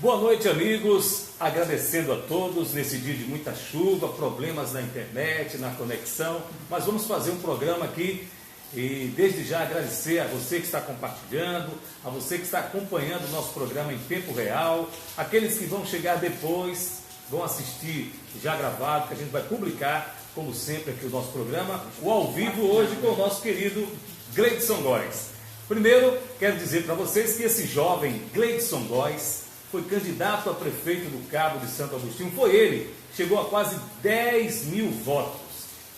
Boa noite, amigos. Agradecendo a todos nesse dia de muita chuva, problemas na internet, na conexão, mas vamos fazer um programa aqui e desde já agradecer a você que está compartilhando, a você que está acompanhando o nosso programa em tempo real, aqueles que vão chegar depois, vão assistir já gravado, que a gente vai publicar, como sempre, aqui o nosso programa, o ao vivo hoje com o nosso querido Gleidson Góes. Primeiro, quero dizer para vocês que esse jovem Gleidson Góes foi candidato a prefeito do Cabo de Santo Agostinho. Foi ele, chegou a quase 10 mil votos.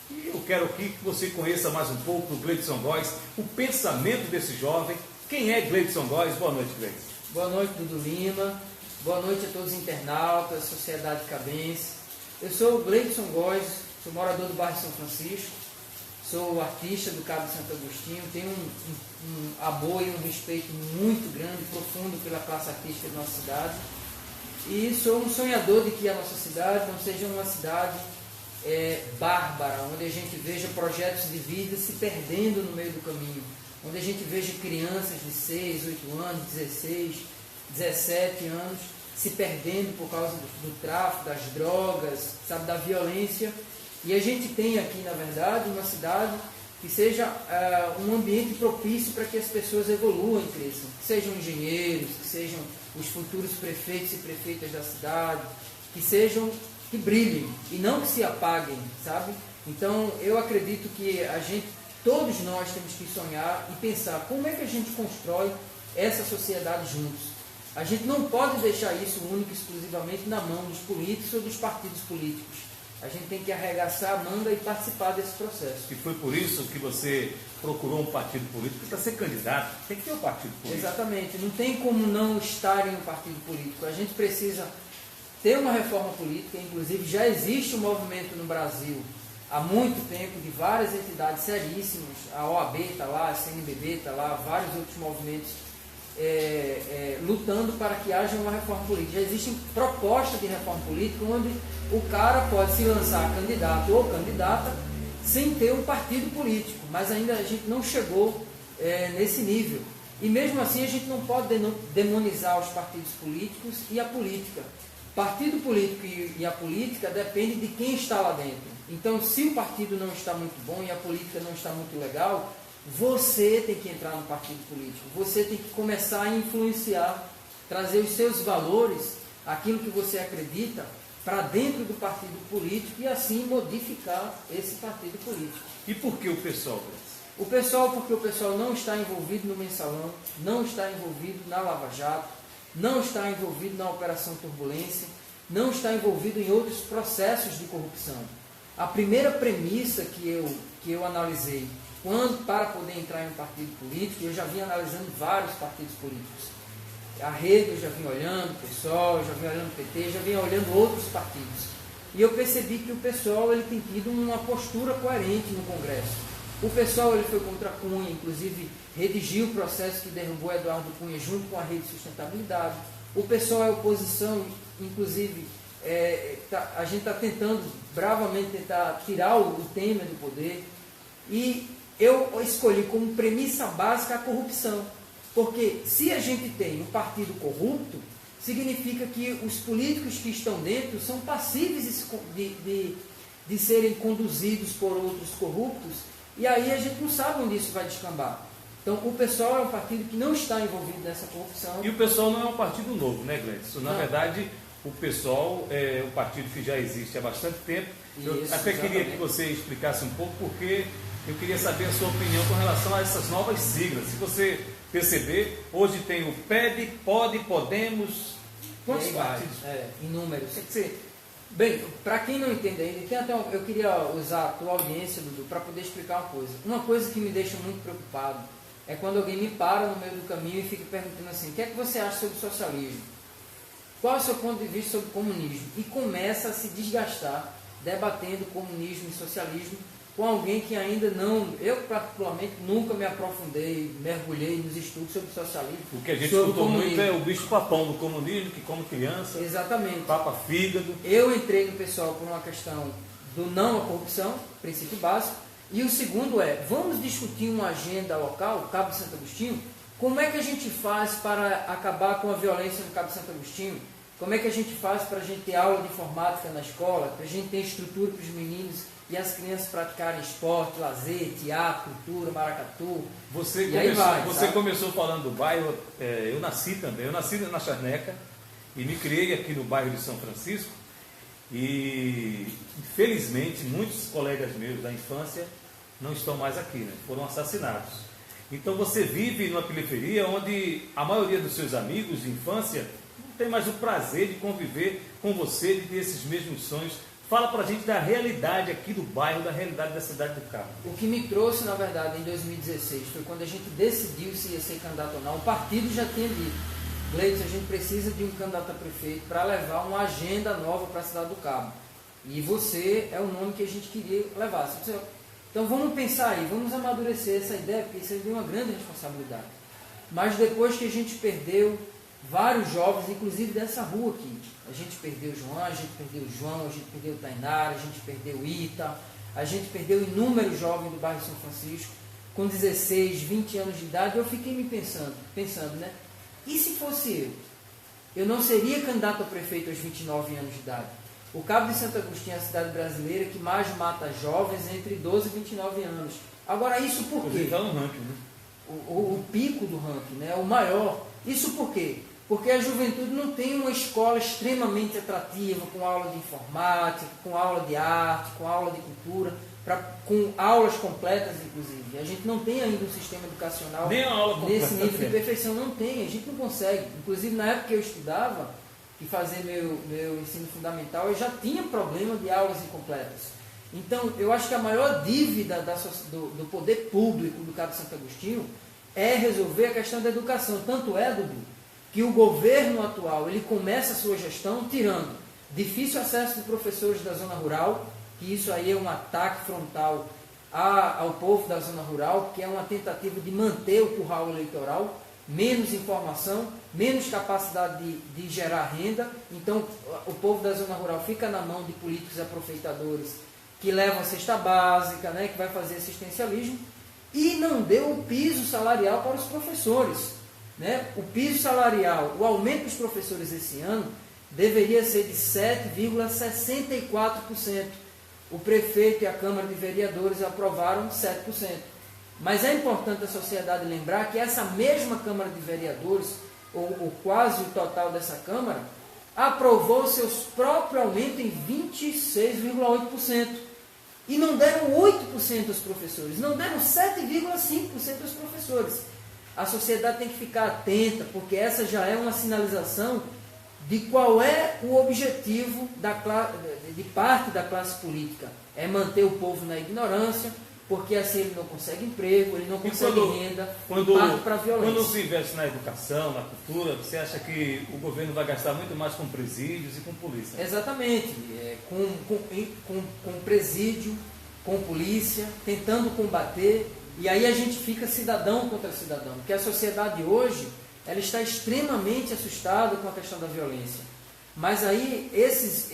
E eu quero aqui que você conheça mais um pouco do Gleidson Góes, o pensamento desse jovem. Quem é Gleidson Góes? Boa noite, Gleidson. Boa noite, Dudu Lima. Boa noite a todos os internautas, sociedade cabense. Eu sou o Gleidson Góes, sou morador do bairro São Francisco, sou artista do Cabo de Santo Agostinho, tenho um amor e um respeito muito grande, profundo pela classe artística da nossa cidade. E sou um sonhador de que a nossa cidade não seja uma cidade bárbara, onde a gente veja projetos de vida se perdendo no meio do caminho, onde a gente veja crianças de 6, 8 anos, 16, 17 anos se perdendo por causa do tráfico, das drogas, sabe, da violência. E a gente tem aqui, na verdade, uma cidade que seja um ambiente propício para que as pessoas evoluam e cresçam, que sejam engenheiros, que sejam os futuros prefeitos e prefeitas da cidade, que brilhem e não que se apaguem, sabe? Então, eu acredito que todos nós temos que sonhar e pensar como é que a gente constrói essa sociedade juntos. A gente não pode deixar isso único e exclusivamente na mão dos políticos ou dos partidos políticos. A gente tem que arregaçar a manga e participar desse processo. E foi por isso que você procurou um partido político. Para ser candidato, tem que ter um partido político. Exatamente. Não tem como não estar em um partido político. A gente precisa ter uma reforma política. Inclusive, já existe um movimento no Brasil há muito tempo de várias entidades seríssimas. A OAB está lá, a CNBB está lá, vários outros movimentos lutando para que haja uma reforma política. Já existem propostas de reforma política onde o cara pode se lançar candidato ou candidata sem ter um partido político, mas ainda a gente não chegou nesse nível. E mesmo assim a gente não pode demonizar os partidos políticos e a política. Partido político e a política depende de quem está lá dentro. Então, se o partido não está muito bom e a política não está muito legal, você tem que entrar no partido político, você tem que começar a influenciar, trazer os seus valores, aquilo que você acredita, para dentro do partido político e assim modificar esse partido político. E por que o PSOL? Porque o PSOL não está envolvido no mensalão, não está envolvido na Lava Jato, não está envolvido na Operação Turbulência, não está envolvido em outros processos de corrupção. A primeira premissa que eu analisei para poder entrar em um partido político, eu já vinha analisando vários partidos políticos. A Rede eu já vinha olhando, o PSOL, eu já vinha olhando o PT, já vinha olhando outros partidos. E eu percebi que o PSOL ele tem tido uma postura coerente no Congresso. O PSOL ele foi contra a Cunha, inclusive redigiu o processo que derrubou Eduardo Cunha junto com a Rede de Sustentabilidade. O PSOL é oposição, inclusive a gente está tentando bravamente tirar o Temer do poder. E eu escolhi como premissa básica a corrupção. Porque se a gente tem um partido corrupto, significa que os políticos que estão dentro são passíveis de serem conduzidos por outros corruptos, e aí a gente não sabe onde isso vai descambar. Então, o PSOL é um partido que não está envolvido nessa corrupção. E o PSOL não é um partido novo, né, Gleidson? Na verdade, o PSOL é um partido que já existe há bastante tempo. Eu até queria que você explicasse um pouco, porque eu queria saber a sua opinião com relação a essas novas siglas. Se você perceber, hoje tem o PED, POD, Podemos. Quantos partidos? Inúmeros. Bem, para quem não entende ainda, eu queria usar a tua audiência, Dudu, para poder explicar uma coisa. Uma coisa que me deixa muito preocupado é quando alguém me para no meio do caminho e fica perguntando assim: o que é que você acha sobre socialismo? Qual é o seu ponto de vista sobre comunismo? E começa a se desgastar debatendo comunismo e socialismo com alguém que ainda não, eu particularmente nunca me aprofundei, mergulhei nos estudos sobre socialismo. O que a gente escutou muito é o bicho papão do comunismo, que come criança. Exatamente. Papa fígado. Eu entrei no pessoal por uma questão do não à corrupção, princípio básico, e o segundo vamos discutir uma agenda local, Cabo de Santo Agostinho, Como é que a gente faz para acabar com a violência no Cabo Santo Agostinho? Como é que a gente faz para a gente ter aula de informática na escola, para a gente ter estrutura para os meninos e as crianças praticarem esporte, lazer, teatro, cultura, maracatu? Você começou falando do bairro, eu nasci também, eu nasci na Charneca e me criei aqui no bairro de São Francisco e, infelizmente, muitos colegas meus da infância não estão mais aqui, né? Foram assassinados. Então você vive numa periferia onde a maioria dos seus amigos de infância não tem mais o prazer de conviver com você, de ter esses mesmos sonhos. Fala pra gente da realidade aqui do bairro, da realidade da cidade do Cabo. O que me trouxe, na verdade, em 2016, foi quando a gente decidiu se ia ser candidato ou não. O partido já tinha dito: Gleidson, a gente precisa de um candidato a prefeito para levar uma agenda nova para a cidade do Cabo. E você é o nome que a gente queria levar. Então vamos pensar aí, vamos amadurecer essa ideia, porque isso é uma grande responsabilidade. Mas depois que a gente perdeu vários jovens, inclusive dessa rua aqui, a gente perdeu o João, a gente perdeu a gente perdeu o Tainara, a gente perdeu o Ita, a gente perdeu inúmeros jovens do bairro São Francisco, com 16, 20 anos de idade. Eu fiquei me pensando, né? E se fosse eu não seria candidato a prefeito aos 29 anos de idade. O Cabo de Santo Agostinho é a cidade brasileira que mais mata jovens entre 12 e 29 anos. Agora, isso por quê? Está no ranking, né? O pico do ranking, né? O maior. Isso por quê? Porque a juventude não tem uma escola extremamente atrativa, com aula de informática, com aula de arte, com aula de cultura, com aulas completas, inclusive. A gente não tem ainda um sistema educacional nesse nível de perfeição. Não tem, a gente não consegue. Inclusive, na época que eu estudava, e fazer meu ensino fundamental, eu já tinha problema de aulas incompletas. Então, eu acho que a maior dívida do poder público do Cabo de Santo Agostinho é resolver a questão da educação. Tanto é, Dudu, que o governo atual ele começa a sua gestão tirando difícil acesso de professores da zona rural, que isso aí é um ataque frontal ao povo da zona rural, que é uma tentativa de manter o curral eleitoral, menos informação, menos capacidade de gerar renda. Então o povo da zona rural fica na mão de políticos aproveitadores que levam a cesta básica, né, que vai fazer assistencialismo, e não deu o piso salarial para os professores, né? O piso salarial, o aumento dos professores esse ano deveria ser de 7,64%. O prefeito e a Câmara de Vereadores aprovaram 7%. Mas é importante a sociedade lembrar que essa mesma Câmara de Vereadores, ou quase o total dessa Câmara, aprovou seu próprio aumento em 26,8%. E não deram 8% aos professores, não deram 7,5% aos professores. A sociedade tem que ficar atenta, porque essa já é uma sinalização de qual é o objetivo de parte da classe política. É manter o povo na ignorância, porque assim ele não consegue emprego, ele não consegue renda, e parte para a violência. Quando se investe na educação, na cultura, você acha que o governo vai gastar muito mais com presídios e com polícia? Exatamente, com presídio, com polícia, tentando combater, e aí a gente fica cidadão contra cidadão, porque a sociedade hoje ela está extremamente assustada com a questão da violência. Mas aí esses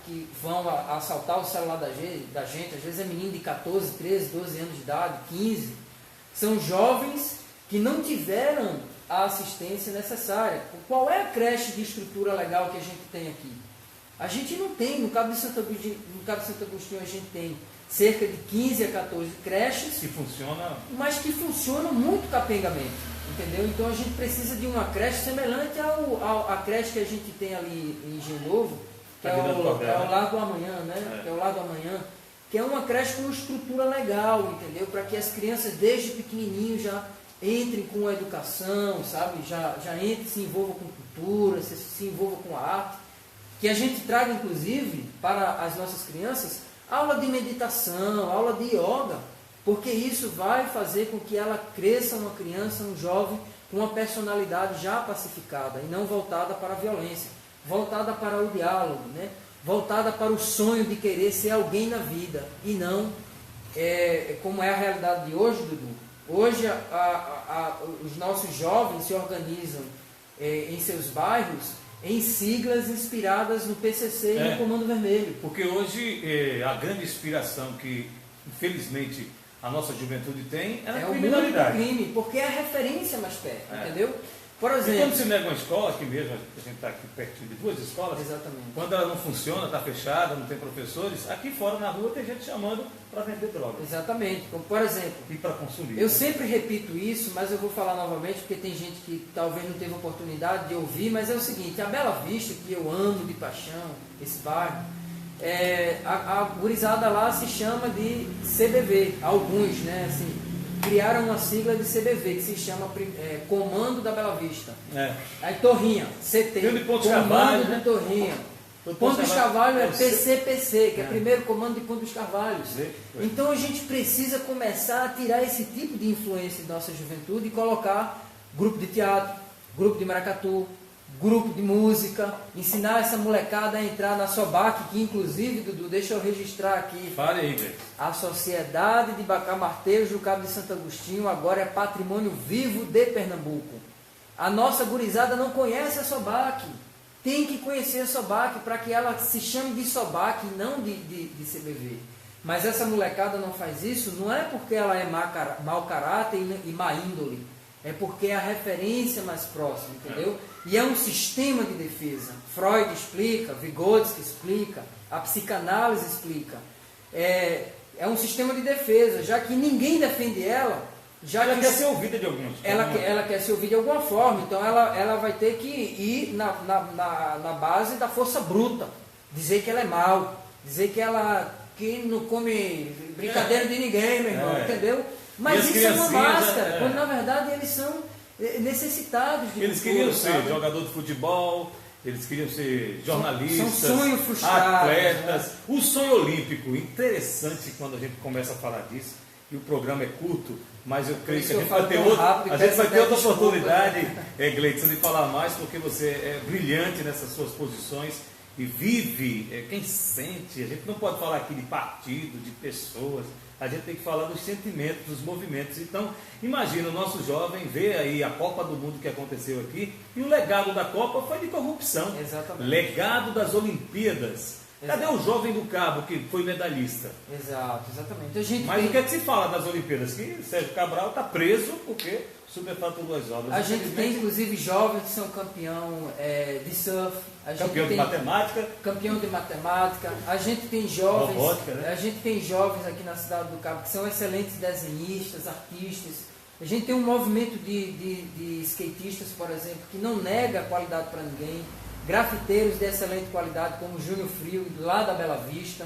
que vão assaltar o celular da gente, às vezes é menino de 14, 13, 12 anos de idade, 15, são jovens que não tiveram a assistência necessária. Qual é a creche de estrutura legal que a gente tem aqui? A gente não tem. No Cabo de Santo Agostinho a gente tem cerca de 15 a 14 creches, mas que funcionam muito capengamente. Entendeu? Então a gente precisa de uma creche semelhante à creche que a gente tem ali em Engenho Novo, que é o Largo Amanhã, né? Que é o Largo Amanhã, que é uma creche com uma estrutura legal, entendeu? Para que as crianças desde pequenininho já entrem com a educação, sabe? Já entrem, se envolvam com cultura, se envolvam com a arte. Que a gente traga, inclusive, para as nossas crianças, aula de meditação, aula de yoga, porque isso vai fazer com que ela cresça uma criança, um jovem, com uma personalidade já pacificada e não voltada para a violência, voltada para o diálogo, né? Voltada para o sonho de querer ser alguém na vida e não como é a realidade de hoje, Dudu. Hoje os nossos jovens se organizam em seus bairros em siglas inspiradas no PCC e no Comando Vermelho. Porque hoje a grande inspiração que, infelizmente, a nossa juventude tem é na É o mundo do criminalidade. crime, porque é a referência mais perto, entendeu? Por E exemplo... quando se nega uma escola, aqui mesmo, a gente está aqui pertinho de 2 escolas, Exatamente. quando ela não funciona, está fechada, não tem professores, aqui fora na rua tem gente chamando para vender drogas Exatamente. Como, por exemplo, e para consumir. eu sempre repito isso, mas eu vou falar novamente, porque tem gente que talvez não teve oportunidade de ouvir, mas é o seguinte, a Bela Vista, que eu amo de paixão, esse bairro, a gurizada lá se chama de CBV, alguns, né, assim, criaram uma sigla de CBV, que se chama Comando da Bela Vista. Aí Torrinha, CT, Pontos Comando Carvalho, de né? Torrinha. Ponto dos Carvalho é PCPC, que é primeiro comando de Ponto dos Carvalhos. Então a gente precisa começar a tirar esse tipo de influência da nossa juventude e colocar grupo de teatro, grupo de maracatu, grupo de música, ensinar essa molecada a entrar na SOBAC, que inclusive, Dudu, deixa eu registrar aqui. Fale aí, Gleison. A Sociedade de Bacamarteiros do Cabo de Santo Agostinho agora é patrimônio vivo de Pernambuco. A nossa gurizada não conhece a SOBAC. Tem que conhecer a SOBAC para que ela se chame de SOBAC e não de CBV. Mas essa molecada não faz isso, não é porque ela é mau caráter e má índole. É porque é a referência mais próxima, entendeu? E é um sistema de defesa. Freud explica, Vygotsky explica, a psicanálise explica. É um sistema de defesa, já que ninguém defende ela. Ela quer ser ouvida de alguma forma. Ela quer ser ouvida de alguma forma, então ela vai ter que ir na base da força bruta. Dizer que ela é mal, dizer que não come brincadeira de ninguém, meu irmão, entendeu? Mas isso é uma máscara, quando na verdade eles são necessitados de Eles queriam ser jogador de futebol, eles queriam ser jornalistas, são sonhos frustrados, atletas. né? O sonho olímpico, interessante quando a gente começa a falar disso, e o programa é curto, mas eu creio que a gente vai ter outra oportunidade, Gleison, de falar mais, porque você é brilhante nessas suas posições e vive, quem sente. A gente não pode falar aqui de partido, de pessoas. A gente tem que falar dos sentimentos, dos movimentos. Então, imagina, o nosso jovem vê aí a Copa do Mundo que aconteceu aqui, e o legado da Copa foi de corrupção. Exatamente. Legado das Olimpíadas. Cadê o jovem do Cabo que foi medalhista? Exato, exatamente. Mas o que é que se fala das Olimpíadas? Que Sérgio Cabral está preso porque superfaturou as obras. A gente tem, inclusive, jovens que são campeão de surf. Campeão de matemática. Campeão de matemática. A gente tem jovens. Robótica, né? A gente tem jovens aqui na cidade do Cabo que são excelentes desenhistas, artistas. A gente tem um movimento de skatistas, por exemplo, que não nega a qualidade para ninguém. Grafiteiros de excelente qualidade, como Júnior Frio, lá da Bela Vista.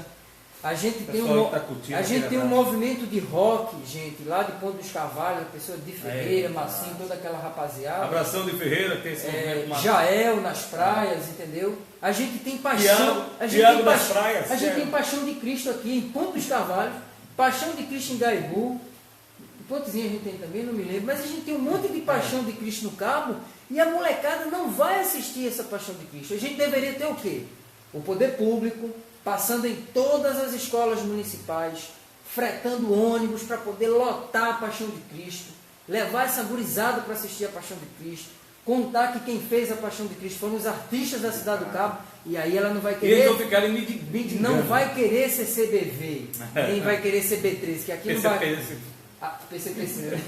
A gente tem um movimento de rock, gente, lá de Ponto dos Carvalhos, a pessoa de Ferreira, Massinho, toda aquela rapaziada. Abração de Ferreira, tem esse movimento. Jael nas praias, entendeu? A gente tem paixão. A gente tem paixão de Cristo aqui em Ponto dos Carvalhos, paixão de Cristo em Gaibu. Pontezinho a gente tem também, não me lembro, mas a gente tem um monte de paixão de Cristo no Cabo e a molecada não vai assistir essa paixão de Cristo. A gente deveria ter o quê? O poder público passando em todas as escolas municipais, fretando ônibus para poder lotar a paixão de Cristo, levar essa gurizada para assistir a paixão de Cristo, contar que quem fez a paixão de Cristo foram os artistas da cidade do Cabo, e aí ela não vai querer. Eles vão ficar mendigando. Não vai querer ser CBV, nem vai querer ser B13, que aqui não vai. PCPC.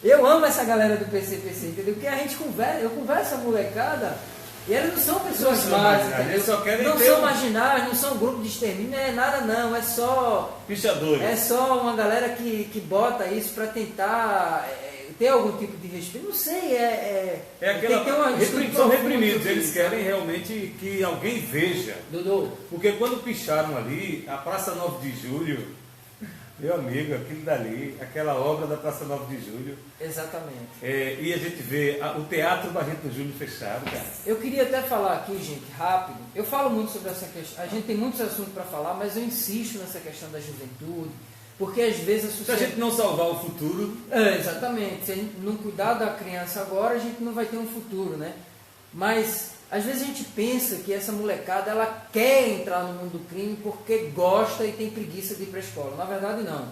Eu amo essa galera do PCPC, entendeu? Porque a gente conversa, eu converso com a molecada e eles não são pessoas más, não são marginais, não são grupo de extermínio, não é nada não, é só pichadores. É só uma galera que bota isso para tentar ter algum tipo de respeito, não sei, são reprimidos, eles querem realmente que alguém veja. Dudu. Porque quando picharam ali, a Praça 9 de Julho, meu amigo, aquilo dali, aquela obra da Praça 9 de Julho. Exatamente. E a gente vê o Teatro Barreto Júnior fechado, cara. Eu queria até falar aqui, gente, rápido. Eu falo muito sobre essa questão. A gente tem muitos assuntos para falar, mas eu insisto nessa questão da juventude. Porque às vezes a sociedade... Se a gente não salvar o futuro... exatamente. Se a gente não cuidar da criança agora, a gente não vai ter um futuro, né? Mas... às vezes a gente pensa que essa molecada ela quer entrar no mundo do crime porque gosta e tem preguiça de ir para a escola. Na verdade, não.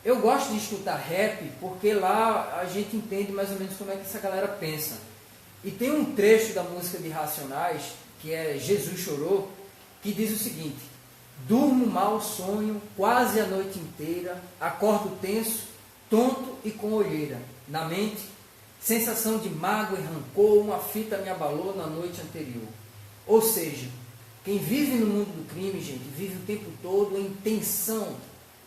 Eu gosto de escutar rap porque lá a gente entende mais ou menos como é que essa galera pensa. E tem um trecho da música de Racionais, que é Jesus Chorou, que diz o seguinte: Durmo mal, sonho quase a noite inteira, acordo tenso, tonto e com olheira. Na mente, sensação de mágoa e rancor, uma fita me abalou na noite anterior. Ou seja, quem vive no mundo do crime, gente, vive o tempo todo em tensão,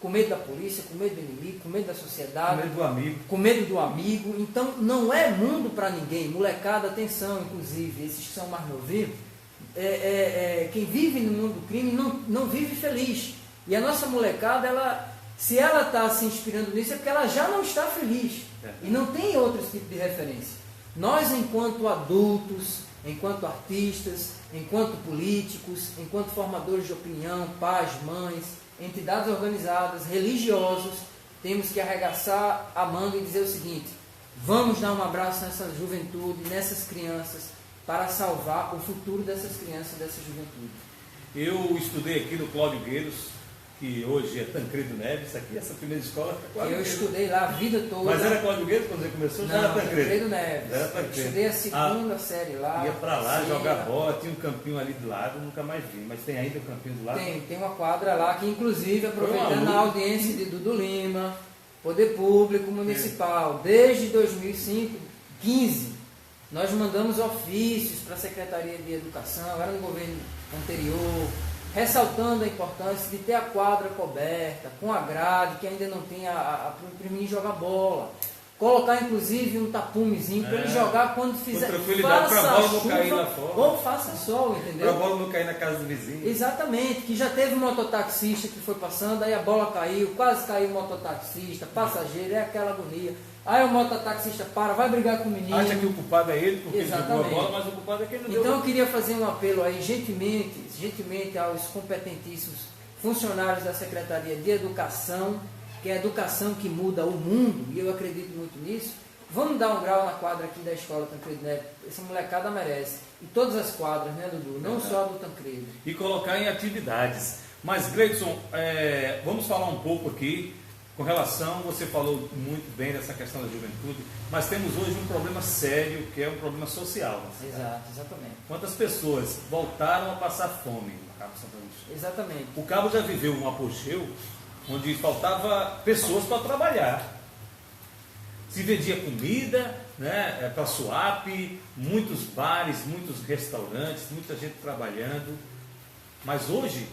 com medo da polícia, com medo do inimigo, com medo da sociedade, com medo do amigo. Então, não é mundo para ninguém. Molecada, atenção, inclusive, esses que são mais novinhos, quem vive no mundo do crime não vive feliz. E a nossa molecada, se ela está se inspirando nisso, é porque ela já não está feliz. E não tem outro tipo de referência. Nós, enquanto adultos, enquanto artistas, enquanto políticos, enquanto formadores de opinião, pais, mães, entidades organizadas, religiosos, temos que arregaçar a manga e dizer o seguinte: vamos dar um abraço nessa juventude, nessas crianças, para salvar o futuro dessas crianças, dessa juventude. Eu estudei aqui no Cláudio Gueiros, que hoje é Tancredo Neves, aqui, essa primeira escola. Eu estudei lá a vida toda. Mas era Cláudio Gueiros quando você começou? Não, já era Tancredo Neves. Era Tancredo. Eu estudei a segunda série lá. Ia para lá jogar bola, tinha um campinho ali do lado, nunca mais vi. Mas tem ainda o campinho do lado? Tem uma quadra lá que, inclusive, aproveitando a audiência de Dudu Lima, Poder Público Municipal, desde 2015, nós mandamos ofícios para a Secretaria de Educação, era no governo anterior, ressaltando a importância de ter a quadra coberta, com a grade, que ainda não tem para o menino jogar bola. Colocar, inclusive, um tapumezinho para ele jogar quando fizer. Com tranquilidade, para a bola não cair lá fora. Ou faça sol, entendeu? Para a bola não cair na casa do vizinho. Exatamente, que já teve um mototaxista que foi passando, aí a bola caiu, quase caiu o mototaxista, passageiro, é aquela agonia. Aí o mototaxista vai brigar com o menino. Acha que o culpado é ele, porque exatamente, ele jogou a bola, mas o culpado é quem não deu. Então eu queria fazer um apelo aí, gentilmente aos competentíssimos funcionários da Secretaria de Educação, que é a educação que muda o mundo, e eu acredito muito nisso. Vamos dar um grau na quadra aqui da escola Tancredo Neves. Essa molecada merece. E todas as quadras, né, Dudu? Não só a do Tancredo. E colocar em atividades. Mas, Gleidson, vamos falar um pouco aqui com relação, você falou muito bem dessa questão da juventude, mas temos hoje um problema sério, que é um problema social. Exato, exatamente. Quantas pessoas voltaram a passar fome no Cabo Santo Agostinho? Exatamente. O Cabo já viveu um apogeu onde faltava pessoas para trabalhar. Se vendia comida, né, para Suape, muitos bares, muitos restaurantes, muita gente trabalhando. Mas hoje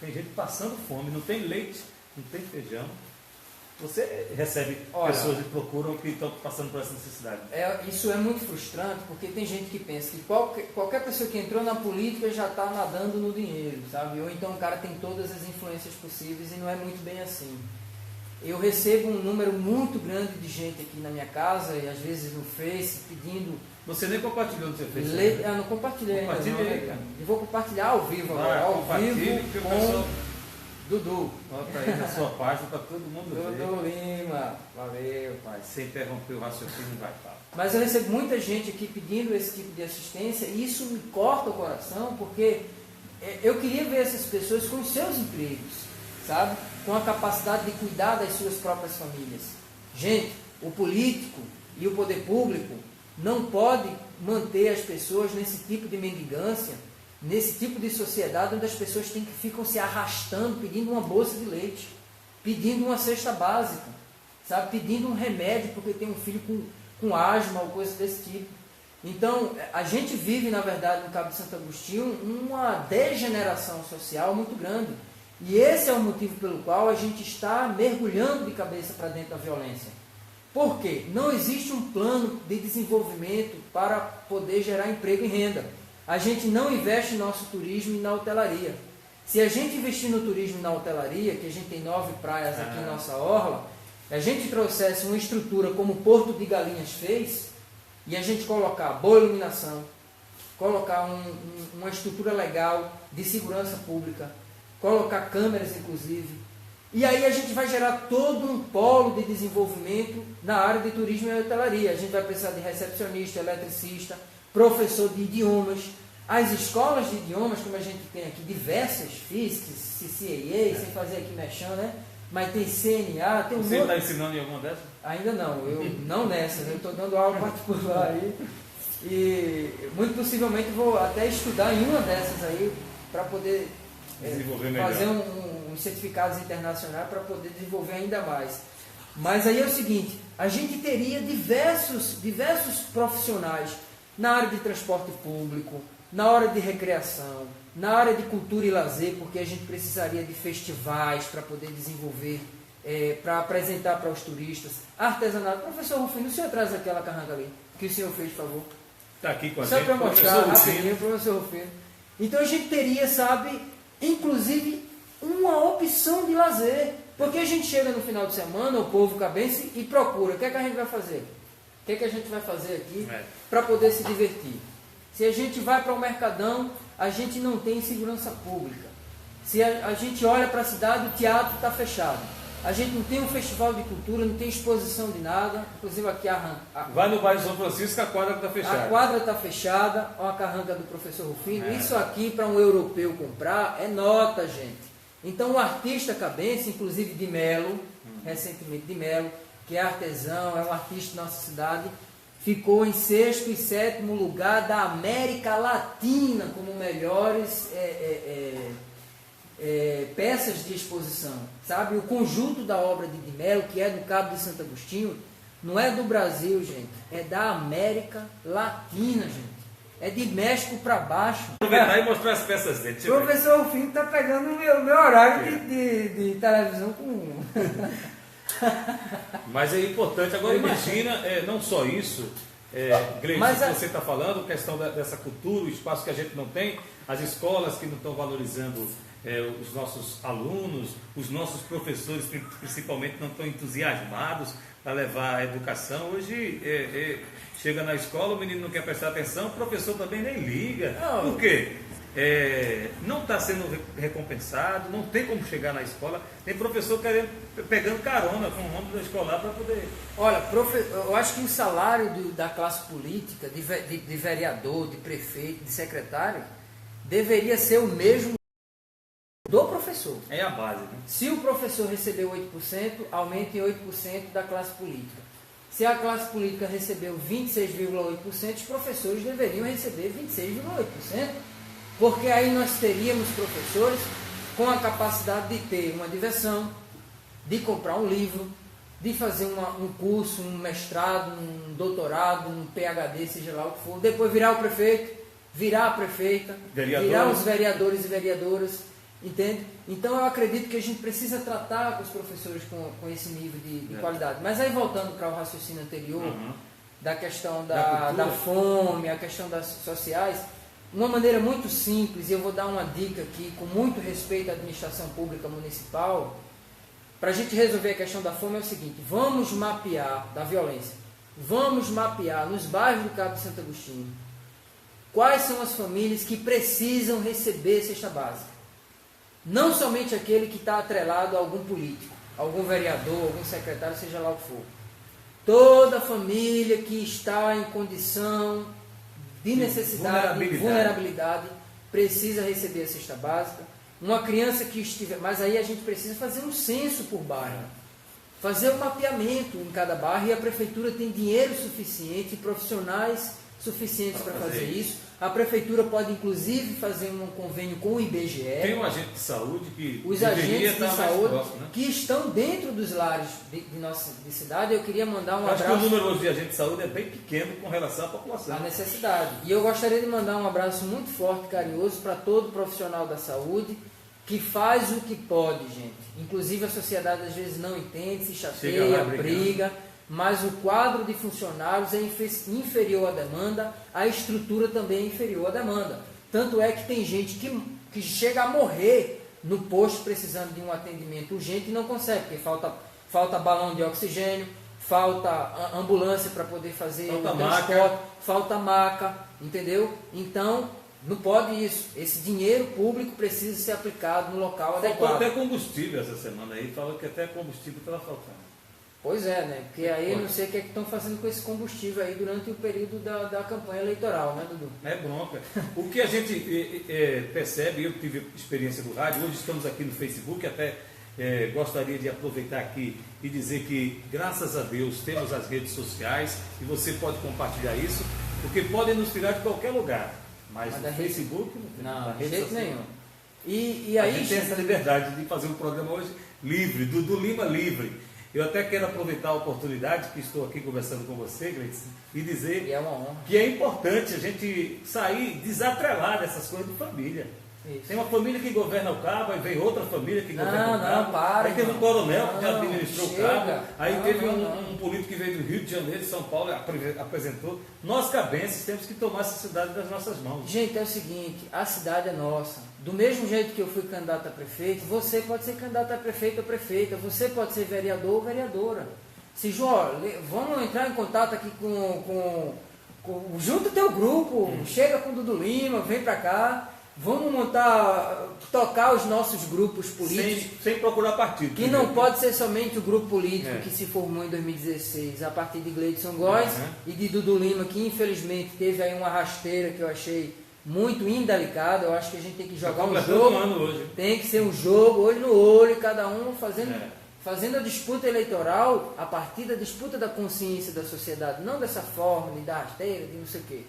tem gente passando fome, não tem leite, não tem feijão. Você recebe pessoas que procuram, que estão passando por essa necessidade. Isso é muito frustrante, porque tem gente que pensa que qualquer pessoa que entrou na política já está nadando no dinheiro, sabe? Ou então o cara tem todas as influências possíveis, e não é muito bem assim. Eu recebo um número muito grande de gente aqui na minha casa, e às vezes no Face, pedindo... Você nem compartilhou no seu Face? Eu não compartilhei ainda não, né? Eu vou compartilhar ao vivo agora, ao vivo com Dudu. Bota aí na sua página para todo mundo ver. Dudu Lima, valeu, pai. Sem interromper o raciocínio, vai falar. Mas eu recebo muita gente aqui pedindo esse tipo de assistência, e isso me corta o coração, porque eu queria ver essas pessoas com os seus empregos, sabe? Com a capacidade de cuidar das suas próprias famílias. Gente, o político e o poder público não pode manter as pessoas nesse tipo de mendigância, nesse tipo de sociedade onde as pessoas ficam se arrastando, pedindo uma bolsa de leite, pedindo uma cesta básica, sabe? Pedindo um remédio porque tem um filho com asma ou coisa desse tipo. Então, a gente vive, na verdade, no Cabo de Santo Agostinho, uma degeneração social muito grande. E esse é o motivo pelo qual a gente está mergulhando de cabeça para dentro da violência. Por quê? Não existe um plano de desenvolvimento para poder gerar emprego e renda. A gente não investe no nosso turismo e na hotelaria. Se a gente investir no turismo e na hotelaria, que a gente tem 9 praias aqui em nossa orla, a gente trouxesse uma estrutura como o Porto de Galinhas fez, e a gente colocar boa iluminação, colocar uma estrutura legal de segurança pública, colocar câmeras inclusive, e aí a gente vai gerar todo um polo de desenvolvimento na área de turismo e hotelaria. A gente vai precisar de recepcionista, eletricista, professor de idiomas. As escolas de idiomas, como a gente tem aqui, diversas, FISC, CCAA, sem fazer aqui mexão, né? Mas tem CNA, tem um Você está ensinando em alguma dessas? Ainda não, eu não nessas, eu estou dando aula particular aí. E muito possivelmente vou até estudar em uma dessas aí, para poder desenvolver melhor. Fazer uns certificados internacionais para poder desenvolver ainda mais. Mas aí é o seguinte, a gente teria diversos profissionais na área de transporte público, na área de recreação, na área de cultura e lazer, porque a gente precisaria de festivais para poder desenvolver, para apresentar para os turistas, artesanato. Professor Rufino, o senhor traz aquela carranga ali, que o senhor fez, por favor. Está aqui com a Só gente, para mostrar rapidinho, Rufino. professor Rufino. Então a gente teria, sabe, inclusive uma opção de lazer. Porque a gente chega no final de semana, o povo cabense, e procura. O que é que a gente vai fazer? O que é que a gente vai fazer aqui para poder se divertir? Se a gente vai para o Mercadão, a gente não tem segurança pública. Se a gente olha para a cidade, o teatro está fechado. A gente não tem um festival de cultura, não tem exposição de nada. Inclusive aqui vai no bairro São Francisco, a quadra está fechada. A quadra está fechada, olha a carranca do professor Rufino. Isso aqui, para um europeu comprar, é nota, gente. Então o artista cabense, inclusive de Melo, recentemente de Melo, que é artesão, é um artista da nossa cidade, ficou em 6º e 7º lugar da América Latina como melhores peças de exposição. Sabe? O conjunto da obra de Melo, que é do Cabo de Santo Agostinho, não é do Brasil, gente, é da América Latina, gente. É de México para baixo. Aproveitar e mostrar as peças dele. O professor Rufino está pegando o meu horário de televisão com... Mas é importante. Agora imagina, não só isso, Gleison, que você está falando, questão dessa cultura, o espaço que a gente não tem, as escolas que não estão valorizando os nossos alunos, os nossos professores principalmente não estão entusiasmados para levar a educação. Hoje chega na escola, o menino não quer prestar atenção, o professor também nem liga. Não. Por quê? Não está sendo recompensado, não tem como chegar na escola, tem professor pegando carona com o ônibus escolar para poder... Olha, eu acho que o salário da classe política, de vereador, de prefeito, de secretário, deveria ser o mesmo do professor. É a base, né? Se o professor recebeu 8%, aumente em 8% da classe política. Se a classe política recebeu 26,8%, os professores deveriam receber 26,8%. Porque aí nós teríamos professores com a capacidade de ter uma diversão, de comprar um livro, de fazer um curso, um mestrado, um doutorado, um PhD, seja lá o que for, depois virar o prefeito, virar a prefeita, virar os vereadores e vereadoras, entende? Então eu acredito que a gente precisa tratar com os professores com esse nível de qualidade. Mas aí voltando para o raciocínio anterior, da questão da fome, a questão das sociais, uma maneira muito simples, e eu vou dar uma dica aqui, com muito respeito à administração pública municipal, para a gente resolver a questão da fome é o seguinte: vamos mapear, da violência, vamos mapear nos bairros do Cabo de Santo Agostinho quais são as famílias que precisam receber cesta básica. Não somente aquele que está atrelado a algum político, algum vereador, algum secretário, seja lá o que for. Toda família que está em condição de necessidade, de vulnerabilidade, precisa receber a cesta básica. Uma criança que estiver... Mas aí a gente precisa fazer um censo por bairro. Fazer um mapeamento em cada bairro, e a prefeitura tem dinheiro suficiente e profissionais suficientes para fazer isso. A prefeitura pode, inclusive, fazer um convênio com o IBGE. Tem um agente de saúde que os agentes de saúde próximo, né? que estão dentro dos lares de nossa cidade. Eu queria mandar um abraço. Acho que o número de agentes de saúde é bem pequeno com relação à população. A necessidade. E eu gostaria de mandar um abraço muito forte e carinhoso para todo profissional da saúde que faz o que pode, gente. Inclusive a sociedade às vezes não entende, se chateia, briga. Mas o quadro de funcionários é inferior à demanda, a estrutura também é inferior à demanda. Tanto é que tem gente que chega a morrer no posto precisando de um atendimento urgente e não consegue, porque falta balão de oxigênio, falta ambulância para poder fazer o transporte, falta maca, entendeu? Então, não pode isso. Esse dinheiro público precisa ser aplicado no local adequado. Faltou até combustível essa semana aí, falou que até combustível estava faltando. Pois é, né? Porque aí eu não sei o que é que estão fazendo com esse combustível aí durante o período da campanha eleitoral, né, Dudu? É bronca. O que a gente percebe, eu tive experiência do rádio, hoje estamos aqui no Facebook, até gostaria de aproveitar aqui e dizer que, graças a Deus, temos as redes sociais e você pode compartilhar isso, porque podem nos tirar de qualquer lugar, mas no Facebook não, de jeito nenhum. E A aí, gente tem essa liberdade de fazer um programa hoje livre, do Lima livre. Eu até quero aproveitar a oportunidade que estou aqui conversando com você, Gleice, e dizer é uma honra. que é importante a gente sair desatrelar dessas coisas de família. Isso. Tem uma família que governa o cabo, aí vem outra família que governa o cabo. Para, aí teve um coronel que já administrou o cabo, aí teve um político que veio do Rio de Janeiro, de São Paulo, apresentou. Nós cabenses temos que tomar essa cidade das nossas mãos. Gente, é o seguinte, a cidade é nossa. Do mesmo jeito que eu fui candidato a prefeito, você pode ser candidato a prefeito ou prefeita, você pode ser vereador ou vereadora. Se João, vamos entrar em contato aqui junta o teu grupo, chega com o Dudu Lima, vem pra cá. Vamos tocar os nossos grupos políticos. Sem procurar partido. Que não pode ser somente o grupo político que se formou em 2016, a partir de Gleidson Góes e de Dudu Lima, que infelizmente teve aí uma rasteira que eu achei muito indelicada. Eu acho que a gente tem que jogar um jogo. Hoje. Tem que ser um jogo, olho no olho, cada um fazendo a disputa eleitoral a partir da disputa da consciência da sociedade, não dessa forma de dar rasteira, de não sei o quê.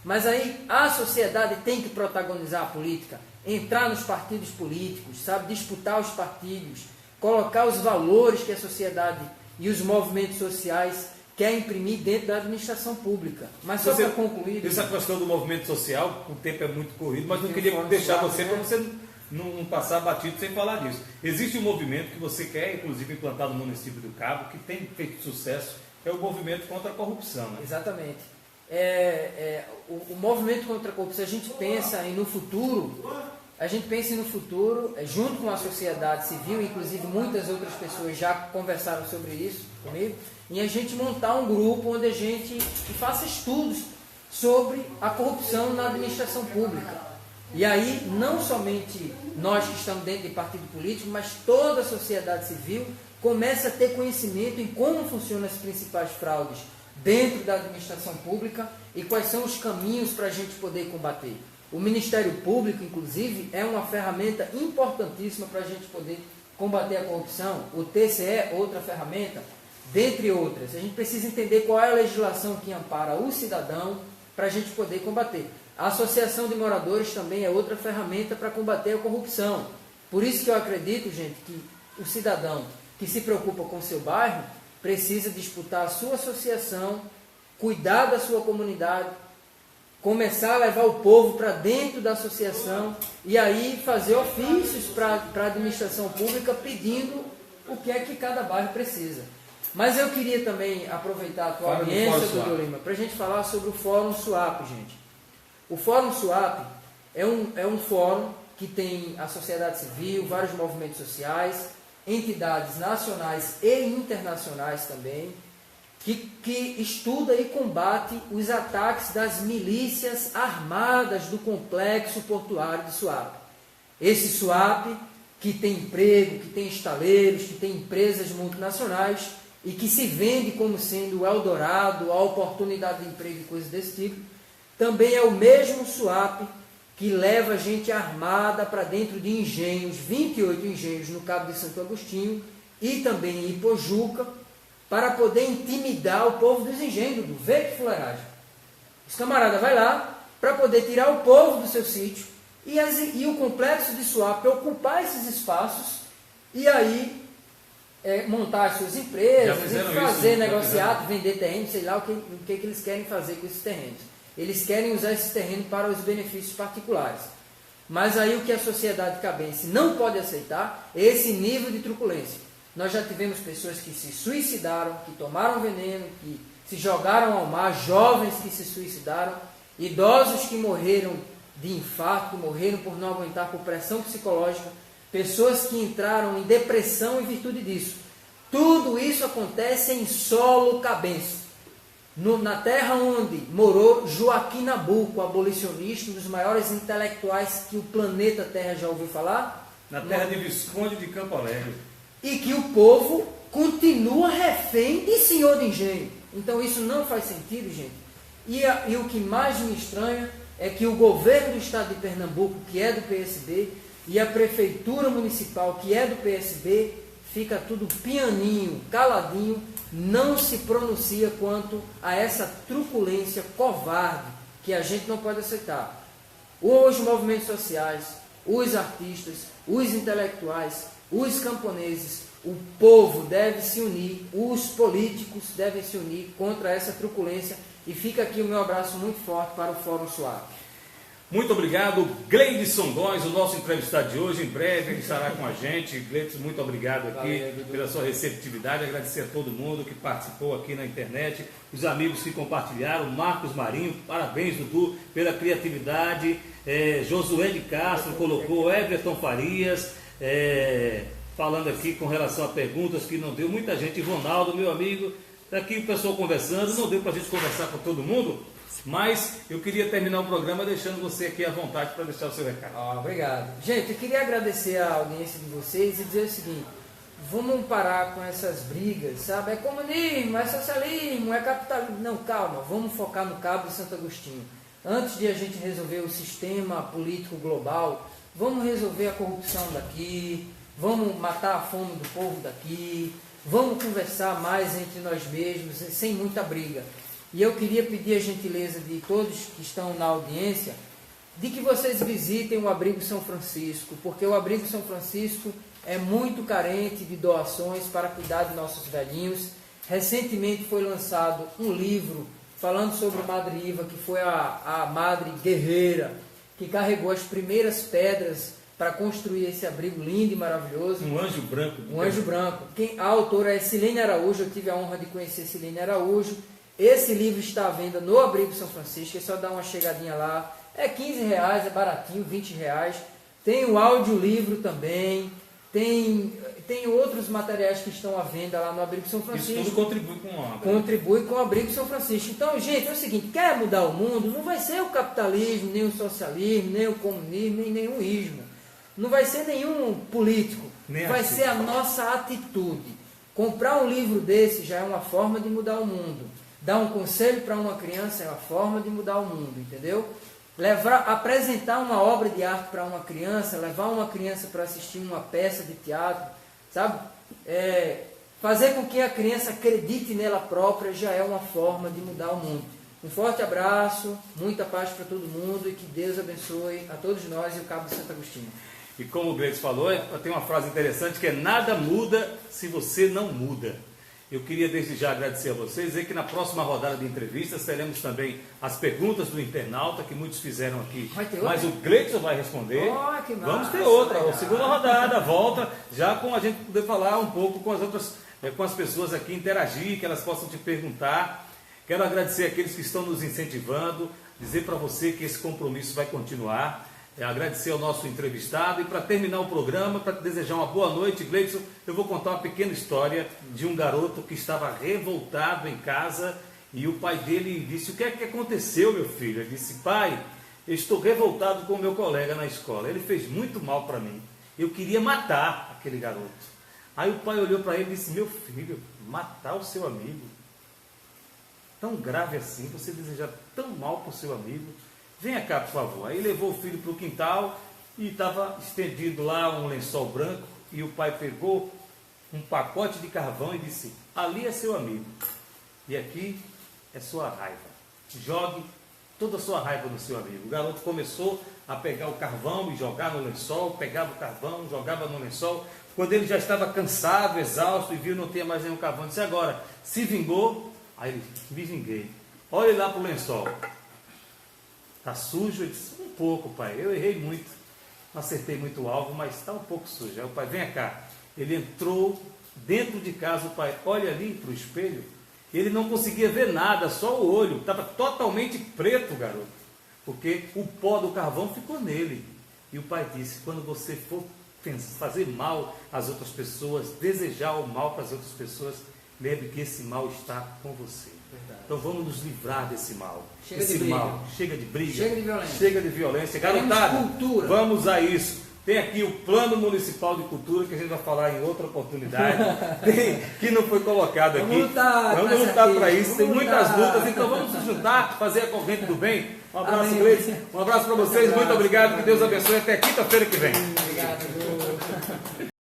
Mas aí a sociedade tem que protagonizar a política, entrar nos partidos políticos, sabe, disputar os partidos, colocar os valores que a sociedade e os movimentos sociais querem imprimir dentro da administração pública. Mas só para concluir... Essa questão do movimento social, o tempo é muito corrido, mas não queria deixar você para você não passar batido sem falar disso. Existe um movimento que você quer, inclusive, implantar no município do Cabo, que tem feito sucesso, é o movimento contra a corrupção. Né? Exatamente. O movimento contra a corrupção, a gente pensa no futuro, junto com a sociedade civil, inclusive muitas outras pessoas já conversaram sobre isso comigo, e a gente montar um grupo onde a gente faça estudos sobre a corrupção na administração pública. E aí, não somente nós que estamos dentro de partido político, mas toda a sociedade civil começa a ter conhecimento em como funcionam as principais fraudes dentro da administração pública e quais são os caminhos para a gente poder combater. O Ministério Público, inclusive, é uma ferramenta importantíssima para a gente poder combater a corrupção. O TCE, outra ferramenta, dentre outras. A gente precisa entender qual é a legislação que ampara o cidadão para a gente poder combater. A Associação de Moradores também é outra ferramenta para combater a corrupção. Por isso que eu acredito, gente, que o cidadão que se preocupa com o seu bairro precisa disputar a sua associação, cuidar da sua comunidade, começar a levar o povo para dentro da associação e aí fazer ofícios para a administração pública pedindo o que é que cada bairro precisa. Mas eu queria também aproveitar a tua audiência, Dudu Lima, para a gente falar sobre o Fórum SUAP, gente. O Fórum SUAP é um fórum que tem a sociedade civil, vários movimentos sociais, entidades nacionais e internacionais também, que estuda e combate os ataques das milícias armadas do complexo portuário de Suape. Esse Suape, que tem emprego, que tem estaleiros, que tem empresas multinacionais e que se vende como sendo o Eldorado, a oportunidade de emprego e coisas desse tipo, também é o mesmo Suape que leva gente armada para dentro de engenhos, 28 engenhos no Cabo de Santo Agostinho e também em Ipojuca, para poder intimidar o povo dos engenhos, do vê que fuleiragem. Os camaradas vai lá para poder tirar o povo do seu sítio e o complexo de Suape ocupar esses espaços e aí montar as suas empresas, fazer negociado, vender terrenos, sei lá o que eles querem fazer com esses terrenos. Eles querem usar esses terrenos para os benefícios particulares. Mas aí o que a sociedade cabense não pode aceitar é esse nível de truculência. Nós já tivemos pessoas que se suicidaram, que tomaram veneno, que se jogaram ao mar, jovens que se suicidaram, idosos que morreram de infarto, morreram por não aguentar por pressão psicológica, pessoas que entraram em depressão em virtude disso. Tudo isso acontece em solo cabense. Na terra onde morou Joaquim Nabuco, abolicionista, um dos maiores intelectuais que o planeta Terra já ouviu falar. Na terra de Visconde de Campo Alegre. E que o povo continua refém de senhor de engenho. Então isso não faz sentido, gente. E o que mais me estranha é que o governo do estado de Pernambuco, que é do PSB, e a prefeitura municipal, que é do PSB, fica tudo pianinho, caladinho, não se pronuncia quanto a essa truculência covarde que a gente não pode aceitar. Os movimentos sociais, os artistas, os intelectuais, os camponeses, o povo deve se unir, os políticos devem se unir contra essa truculência. E fica aqui o meu abraço muito forte para o Fórum Suave. Muito obrigado, Gleidson Góes, o nosso entrevistado de hoje. Em breve ele estará com a gente. Gleidson, muito obrigado aqui pela sua receptividade. Agradecer a todo mundo que participou aqui na internet, os amigos que compartilharam. Marcos Marinho, parabéns, Dudu, pela criatividade. Josué de Castro colocou, Everton Farias, falando aqui com relação a perguntas que não deu. Muita gente, Ronaldo, meu amigo, está aqui o pessoal conversando. Não deu para a gente conversar com todo mundo, mas eu queria terminar o programa deixando você aqui à vontade para deixar o seu recado. Obrigado. Gente, eu queria agradecer a audiência de vocês e dizer o seguinte: vamos parar com essas brigas, sabe? É comunismo, é socialismo, é capitalismo. Não, calma, vamos focar no Cabo de Santo Agostinho. Antes de a gente resolver o sistema político global, vamos resolver a corrupção daqui, vamos matar a fome do povo daqui, vamos conversar mais entre nós mesmos, sem muita briga. E eu queria pedir a gentileza de todos que estão na audiência, de que vocês visitem o Abrigo São Francisco, porque o Abrigo São Francisco é muito carente de doações para cuidar de nossos velhinhos. Recentemente foi lançado um livro falando sobre a Madre Iva, que foi a madre guerreira, que carregou as primeiras pedras para construir esse abrigo lindo e maravilhoso. Um anjo branco. Um anjo branco. A autora é Silene Araújo, eu tive a honra de conhecer Silene Araújo. Esse livro está à venda no Abrigo São Francisco, é só dar uma chegadinha lá. É R$15, é baratinho, R$20. Tem o audiolivro também, tem outros materiais que estão à venda lá no Abrigo São Francisco. Isso tudo contribui com o Abrigo. Contribui com o Abrigo São Francisco. Então, gente, é o seguinte, quer mudar o mundo? Não vai ser o capitalismo, nem o socialismo, nem o comunismo, nem nenhum ismo. Não vai ser nenhum político. Vai ser a nossa atitude. Comprar um livro desse já é uma forma de mudar o mundo. Dar um conselho para uma criança é uma forma de mudar o mundo, entendeu? Apresentar uma obra de arte para uma criança, levar uma criança para assistir uma peça de teatro, sabe? Fazer com que a criança acredite nela própria já é uma forma de mudar o mundo. Um forte abraço, muita paz para todo mundo e que Deus abençoe a todos nós e o Cabo de Santo Agostinho. E como o Gleidson falou, tem uma frase interessante que é: nada muda se você não muda. Eu queria desde já agradecer a vocês, dizer que na próxima rodada de entrevistas teremos também as perguntas do internauta, que muitos fizeram aqui, mas o Gleidson vai responder. Que massa, vamos ter outra, legal. A segunda rodada, volta, já com a gente poder falar um pouco com as outras, com as pessoas aqui, interagir, que elas possam te perguntar. Quero agradecer aqueles que estão nos incentivando, dizer para você que esse compromisso vai continuar. Agradecer ao nosso entrevistado e para terminar o programa, para desejar uma boa noite, Gleidson, eu vou contar uma pequena história de um garoto que estava revoltado em casa e o pai dele disse: o que é que aconteceu, meu filho? Ele disse: pai, eu estou revoltado com o meu colega na escola, ele fez muito mal para mim, eu queria matar aquele garoto. Aí o pai olhou para ele e disse: meu filho, matar o seu amigo? Tão grave assim, você desejar tão mal para o seu amigo? Venha cá, por favor. Aí levou o filho para o quintal e estava estendido lá um lençol branco e o pai pegou um pacote de carvão e disse: ali é seu amigo e aqui é sua raiva. Jogue toda a sua raiva no seu amigo. O garoto começou a pegar o carvão e jogar no lençol, pegava o carvão, jogava no lençol. Quando ele já estava cansado, exausto e viu não tinha mais nenhum carvão, disse: agora, se vingou? Aí ele: me vinguei. Olhe lá para o lençol. Está sujo? Ele disse: um pouco, pai, eu errei muito, não acertei muito o alvo, mas está um pouco sujo. Aí o pai: vem cá. Ele entrou dentro de casa, o pai olha ali para o espelho, ele não conseguia ver nada, só o olho, estava totalmente preto, garoto, porque o pó do carvão ficou nele. E o pai disse: quando você for fazer mal às outras pessoas, desejar o mal para as outras pessoas, lembre que esse mal está com você. Verdade. Então vamos nos livrar desse mal. Chega de briga. Chega de briga. Chega de violência. Chega de violência. Garotada, vamos a isso. Tem aqui o Plano Municipal de Cultura, que a gente vai falar em outra oportunidade, que não foi colocado aqui. Vamos lutar para isso. Tem muitas lutas, então vamos nos juntar, fazer a corrente do bem. Um abraço, Gleidson. Um abraço para vocês. Muito obrigado. Que Deus abençoe. Até quinta-feira que vem. Obrigado.